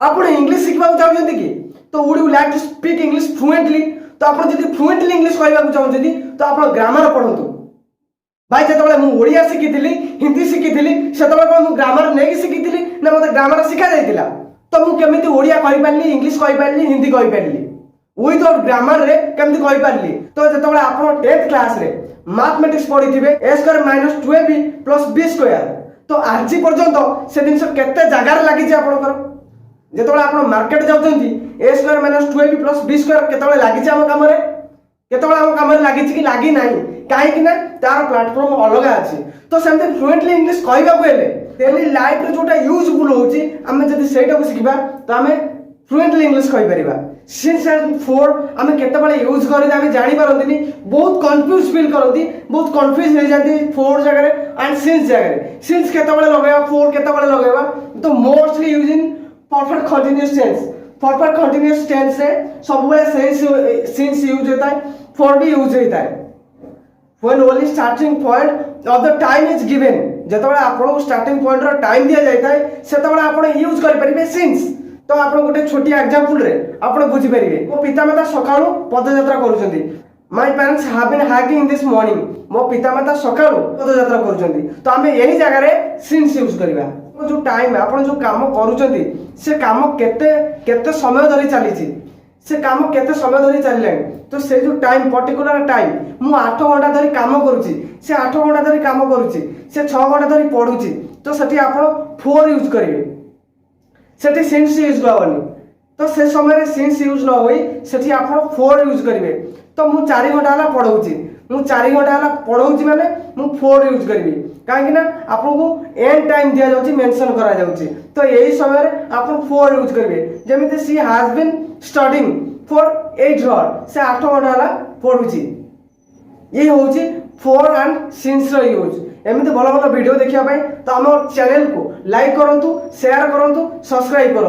आप इंग्लिश शिखा चाहते कि तो would you like to speak English fluently तो आप फ्लुएंटली इंग्लिश कहवाक चाहते तो आप ग्रामर पढ़ु भाई जो मुझे शिखी हिंदी शिखी से ग्रामर नहीं शिखी ना मतलब ग्रामर शिखा जाता तो मुझे ओडिया कहीपारि इंग्लिश कहीपारि हिंदी कहीपारि विदाउट ग्रामर रे केमती कहीपारि तो जो आप 10th क्लास रे मैथमेटिक्स पढ़ी थे A square minus 12b plus B square तो आज पर्यंत से जिन केते जगार लगी आपंकर जो आप मार्केट जाऊँगी A square minus 12b plus B square केत लगी आम कम केतम कम लगी कि लगी ना कहीं तार प्लाटफॉर्म अलग अच्छी तो सेमती फ्लुएंटली इंग्लिश कहवाक डेली लाइफ रे जोटा यूजफुल होची आमे जदि सेटा को सिखिबा तो आमे फ्लुएंटली इंग्लिश कहि परिबा सिंस एंड फोर आमे केते बळे यूज करि आमे जानि पारंतिनी बहुत कंफ्यूज फील करंती बहुत कंफ्यूज हो जाती फोर जगह रे एंड सिंस जगह रे सिंस केते बळे लगाइबा फोर केते बळे लगाइबा तो mostly use in perfect continuous tense perfect continuous tense से सब बळे सिंस यूज होता है फोर भी यूज होता है when only starting point of the time is given जेतबेला आपको स्टार्टिंग पॉइंट रो टाइम दिया जाता है सेतबेला आपण यूज करि परिबे सिंस तो आपण गोटे छोटी एग्जांपल रे आपण बुझी परिबे मो पितामाता सकाळू पदयात्रा करूछंती my parents have been hiking this morning मो पितामाता सकाळू पदयात्रा करूछंती तो आमे एही जगह रे सिंस यूज करबा जो टाइम आपण जो काम करूछंती से काम केते केते समय धरि चली छी से काम केते समय धरि चलिले तो से जो टाइम पर्टिकुलर टाइम मु 8 घंटा धरि काम करूची से 8 घंटा धरि काम करूची से 6 घंटा धरि पढुची तो सेठी आपण 4 यूज करिवे सेठी सिंस यूज करबनी तो से समय रे सिंस यूज न होई सेठी आपण 4 यूज करिवे तो मु 4 घंटा हला पढौची मु 4 घंटा हला पढौची माने मु 4 यूज करिवे काहे ना आपन को एंड टाइम दिया जाउची मेंशन करा जाउची तो एही समय रे आपण 4 यूज करिवे जेमिति she has been studying for 8 hours से 8 घंटा हला पढुची ये होची फोर एंड सिंस रो यूज एमती भल भल वीडियो देखिया तो आम चैनल को लाइक करंतु शेयर करंतु सब्सक्राइब करंतु।